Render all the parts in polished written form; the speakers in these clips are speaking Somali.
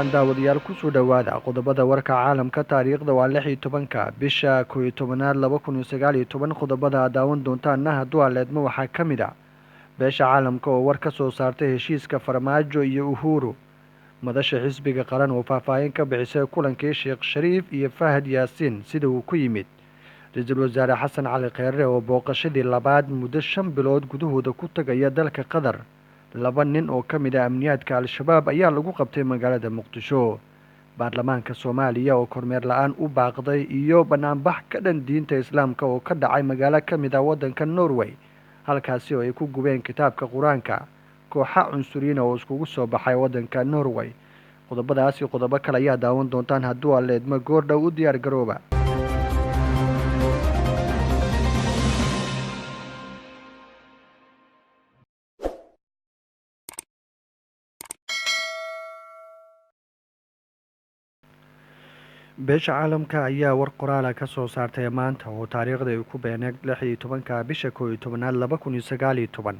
wacan daawadayaal kusoo dhowaada qodobada warka caalamka taariikhda waa 16 bisha 11aad 2019 qodobada aad daawan doontaanna hadduu aleedmo waxaa ka mid ah beesha caalamka oo war ka soo saartay heshiiska farmaajo iyo uhuru madasha xisbiga qaran oo faahfaahin ka bixisay kulankii sheekh shariif iyo fahad yaasiin sida uu ku yimid ra-iisul wasaare xasan cali kheyre oo booqashadii labaad muddo 5 bilood gudahooda ku tagaya dalka qatar 2 nin oo ka mid ah amniyaadka al-shabaab ayaa lagu qabtay magaalada muqdisho baarlamaanka soomaaliya oo kormeer la-aan u baaqday iyo banaanbax ka dhan diinta islaamka oo ka dhacay magaalo ka mid ah waddanka norway halkaasi oo ay ku gubeen kitaabka qur-aanka kooxa cunsuriyiin oo iskugu soo baxay waddanka norway qodobadaasi qodobo kale ayaa daawan doontaan hadduu aleedmo goordhow u diyaar garooba beesha caalamka ayaa war qoraala ka soo saartay maanta oo taariikhda ay ku beeneed 16 bisha 11aad 2019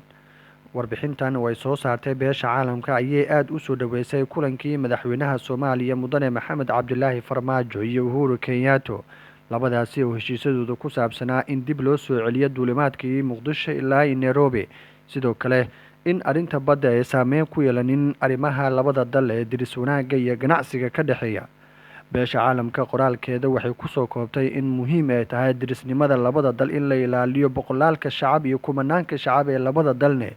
warbixintan oo ay soo saartay beesha caalamka ayay aada u soo dhaweysay kulankii madaxweynaha soomaaliya mudane maxamed cabdilaahi farmaajo iyo uhuru kenyato labadaasi oo heshiisyadooda ku saabsanaa in dib loo soo celiyo duulimaadkii muqdisho ilaa nairobi sidoo kale in arrinta badda ay saameyn ku yeelanin arrimaha labada dal ee diris wanaagga iyo ganacsiga ka dhexeeya beesha caalamka qoraalkeeda waxay kusoo koobtay in muhiim ay tahay dirisnimada labada dal in la ilaaliyo boqolaalka shacab iyo kumanaanka shacab ee labada dalne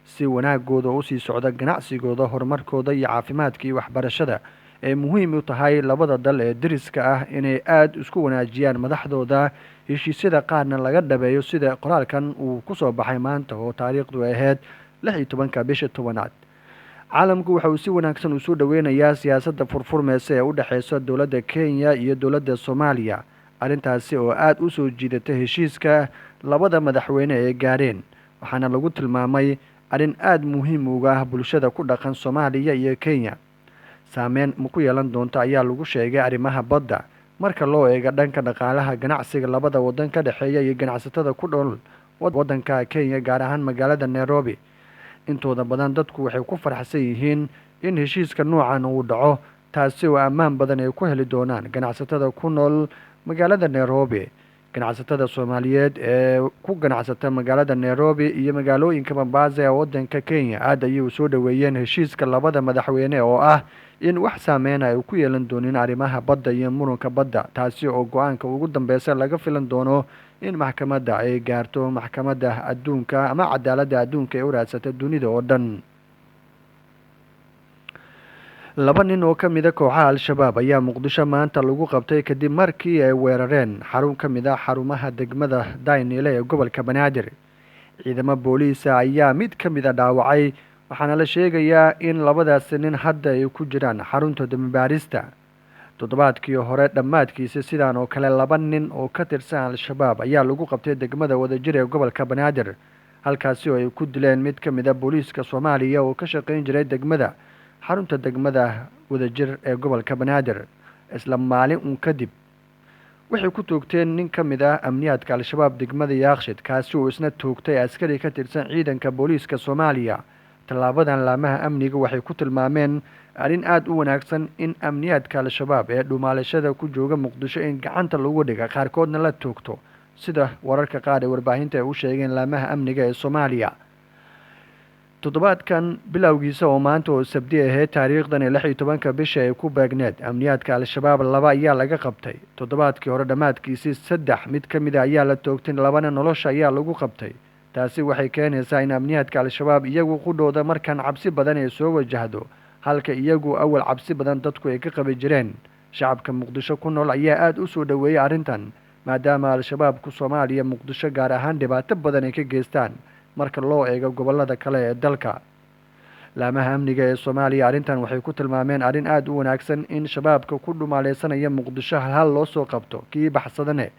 si wanaagooda usii socda ganacsigooda horumarkooda iyo caafimaadka iyo waxbarashada ay muhiim u tahay labada dal ee deriska ah inay aada isku wanaajiyaan madaxdooda heshiisyada qaarna laga dhabeeyo sida qoraalkan uu kusoo baxay maanta oo taariikhdu ahayd 16 bisha 10aad caalamku waxa uu si wanaagsan u soo dhaweynayaa siyaasadda furfurmeysa ee u dhexeysa dowladda Kenya iyo dowladda Soomaaliya arrintaasi oo aada u soo jiidatay heshiiska labada madaxweyne ee gaareen waxaana lagu tilmaamay arrin aada muhiim uga ah bulshada ku dhaqan Soomaaliya iyo Kenya saameyn ma ku yeelan doonta ayaa lagu sheegay arrimaha badda marka loo eego dhanka dhaqaalaha ganacsiga labada waddan ka dhexeeya iyo ganacsatada ku dhool waddanka Kenya gaar ahaan magaalada Nairobi intooda badan dadku waxay ku faraxsan yihiin in heshiiska noocan uu dhaco taasi oo ammaan badan ay ku heli doonaan ganacsatada ku nool magaalada Nairobi ganacsatada Soomaaliyeed ee ku ganacsata magaalada Nairobi iyo magaalooyinka Mombasa ee waddanka Kenya aad ayay u soo dhaweeyeen heshiiska labada madaxweyne oo ah in wax saameyn ay ku yeelan doonaan arrimaha badda iyo muranka badda taasi oo go'aanka ugu dambeeya laga filan doono in maxkamadda ay gaarto maxkamadda adduunka ama cadaaladda adduunka ee u raadsata dunida oo dhan 2 nin oo ka mid ah kooxaha al-shabaab ayaa muqdisho maanta lagu qabtay kadib markii ay weerareen xarun ka mid ah xarumaha degmada Daynile ee gobolka Banaadir ciidamada booliiska ayaa mid ka mid ah dhaawacay waxaana la sheegayaa in labadaas nin hadda ay ku jiraan xarunta dambaarista toddobaadkii hore dhammaadkiisa sidaan oo kale 2 nin oo ka tirsan al-shabaab ayaa lagu qabtay degmada wadajir ee gobolka Banaadir halkaasi oo ay ku dileen mid ka mid ah booliiska Soomaaliya oo ka shaqeyn jiray degmada xarunta degmada wadajir ee gobolka Banaadir isla maalin kadib waxay ku toogteen nin ka mid ah amniyaadka al-shabaab degmada Yaaqshid kaasi oo isna toogtay askari ka tirsan ciidanka booliiska Soomaaliya talaabadan laamaha amniga waxay ku tilmaameen arrin aada u wanaagsan in amniyaadka al-shabaab ee dhumaalashada ku jooga muqdisho in gacanta lagu dhiga qaarkoodna la toogto sida wararka qaar ee warbaahinta ay u sheegeen laamaha amniga ee Soomaaliya toddobaadkan bilowgiisa oo maanta oo sabti ahayd taariikhdan 16 bisha ay ku beegneed amniyaadka al-shabaab 2 ayaa laga qabtay toddobaadkii hore dhammaadkiisii 3 mid ka mid ah ayaa la toogtay 2na nolosha ayaa lagu qabtay taasi waxay keenaysaa in amniyaadka al-shabaab iyagu qudhooda markan cabsi badan ay soo wajahdo halka iyagu awal cabsi badan dadku ay ka qabi jireen shacabka muqdisho ku nool ayaa aada u soo dhaweeyay arrintan maadaama al-shabaabku Soomaaliya muqdisho gaar ahaan dhibaato badan ay ka geystaan marka loo eego gobolada kale ee dalka laamaha amniga ee Soomaaliya arrintan waxay ku tilmaameen arrin aada u wanaagsan in shabaabka ku dhumaaleysanaya muqdisho hal loo soo qabto kii baxsadane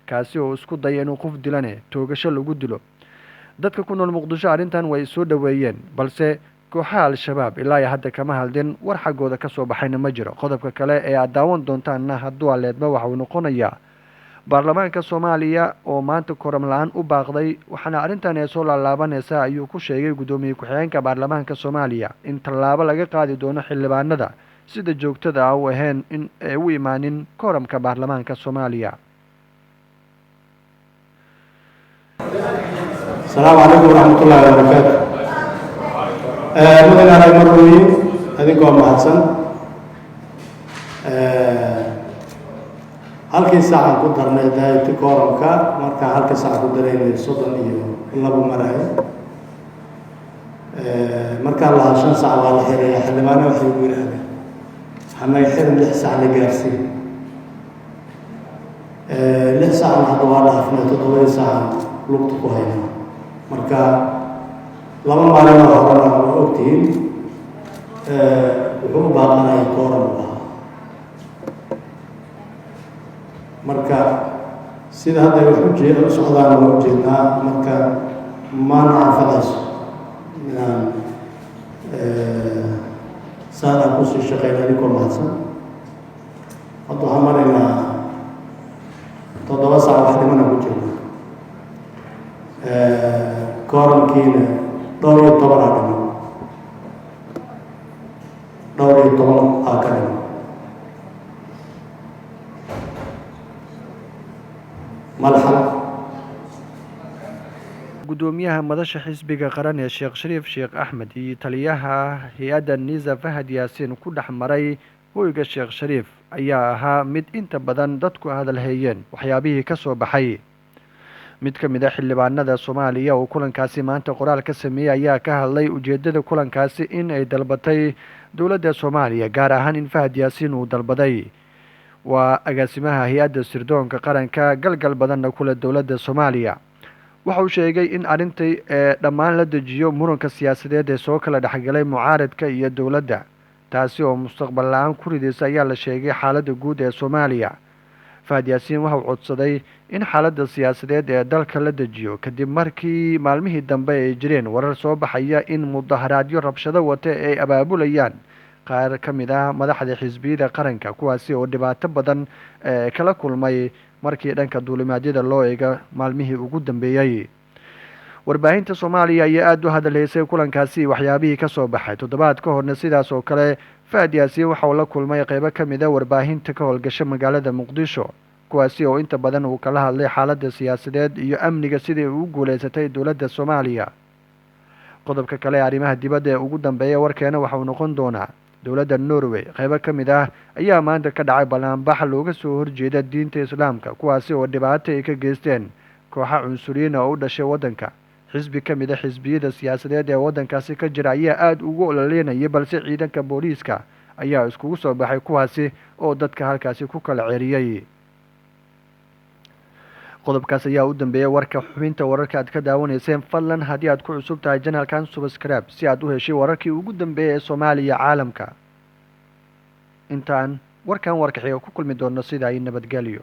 kaasi oo isku daya inuu qof dilane toogasho lagu dilo dadka ku nool muqdisho arrintan way soo dhaweeyeen balse kooxaha al-shabaab ilaa hadda kama hadlin war xaggooda ka soo baxayna ma jiro qodobka kale ee aad daawan doontaanna hadduu aleedma waxa uu noqonayaa baarlamaanka Soomaaliya oo maanta koram la-aan u baaqday waxaana arrintan ay soo laalaabanaysaa ayuu ku sheegay gudoomiye ku-xigeenka baarlamaanka Soomaaliya in tallaabo laga qaadi doono xildhibaanada sida joogtada ah u ahayn in ay u imaanin kooramka baarlamaanka Soomaaliya. السلام عليكم ورحمة الله وبركاته. مدن على المروي هذيكم محسن. halkii saacan ku darnay daayta kooramka marka halkii saacan ku dareynay 30 iyo labo maray marka la 5 saac waa la xiray xildhibaano waxay u yiraahdeen xamay xirin 6 saac la gaarsiin 6 saac hadda waa la hafnay 7 saac lugta ku hayna marka laba maalin oo hore oo ogtiin wuxuu baaqanay kooramka marka sida hadda wax u jeedo socdaan loo jeednaa marka maana anfacayso inaan saada ku sii shaqeynay ku mahadsan hadda waxaan maraynaa 7 saac wax dhimana ku jirna kooramkiina dhowr iyo toban aa ka dhiman gudoomiyaha madasha xisbiga qaran ee Sheekh Shariif Sheekh Axmed iyo taliyaha hay'adda Niza Fahad Yaasin ku dhaxmaray hoyga Sheekh Shariif ayaa ahaa mid inta badan dadku hadal hayeen waxyaabihii ka soo baxay. mid ka mid ah xildhibaanada Soomaaliya oo kulankaasi maanta qoraal ka sameeyay ayaa ka hadlay ujeedada kulankaasi in ay dalbatay dowladda Soomaaliya gaar ahaan in Fahad Yaasin uu dalbaday waa agaasimaha hay'adda sirdoonka qaranka galgal badanna kula dowladda Soomaaliya. waxa uu sheegay in arintay dhammaan la dejiyo muranka siyaasadeed ee soo kala dhaxgalay mucaaradka iyo dowladda taasi oo mustaqbal la'aan ku ridaysa ayaa la sheegay xaaladda guud ee Soomaaliya. Fahad Yaasin waxa uu codsaday in xaaladda siyaasadeed ee dalka la dejiyo kadib markii maalmihii dambe ay jireen warar soo baxaya in mudaharaadyo rabshado wata ay abaabulayaan qaar ka mid ah madaxda xisbiyada qaranka kuwaasi oo dhibaato badan kala kulmay markii dhanka duulimaadyada loo eego maalmihii ugu dambeeyay. warbaahinta Soomaaliya ayaa aad u hadaleysay kulankaasi waxyaabihii ka soo baxay toddobaad ka horna sidaas oo kale Fahad Yaasin waxa uu la kulmay qaybo ka mid ah warbaahinta ka howlgasha magaalada Muqdisho kuwaasi oo inta badan uu kala hadlay xaaladda siyaasadeed iyo amniga sidii uu guuleysatay dowladda Soomaaliya. qodobka kale arrimaha dibadda ee ugu dambeeya warkeena waxa uu noqon doonaa dowladda Norway qaybo ka mid ah ayaa maanta ka dhacay banaanbax looga soo horjeeda diinta Islaamka kuwaasi oo dhibaato ay ka geysteen kooxo cunsuriyiin oo u dhashay waddanka. xisbi ka mid ah xisbiyada siyaasadeed ee waddankaasi ka jira ayaa aad ugu ololeynaya balse ciidanka booliiska ayaa iskugu soo baxay kuwaasi oo dadka halkaasi ku kala ceeriyay. qodobkaas ayaa u dambeeyay warka xubinta wararka aad ka daawanayseen fadlan haddii aad ku cusub tahay channelkan subscribe si aad u heshay wararkii ugu dambeeyay ee Soomaaliya caalamka. intaan warkan warkaxiga ku kulmi doono sida ay nabadgelyo.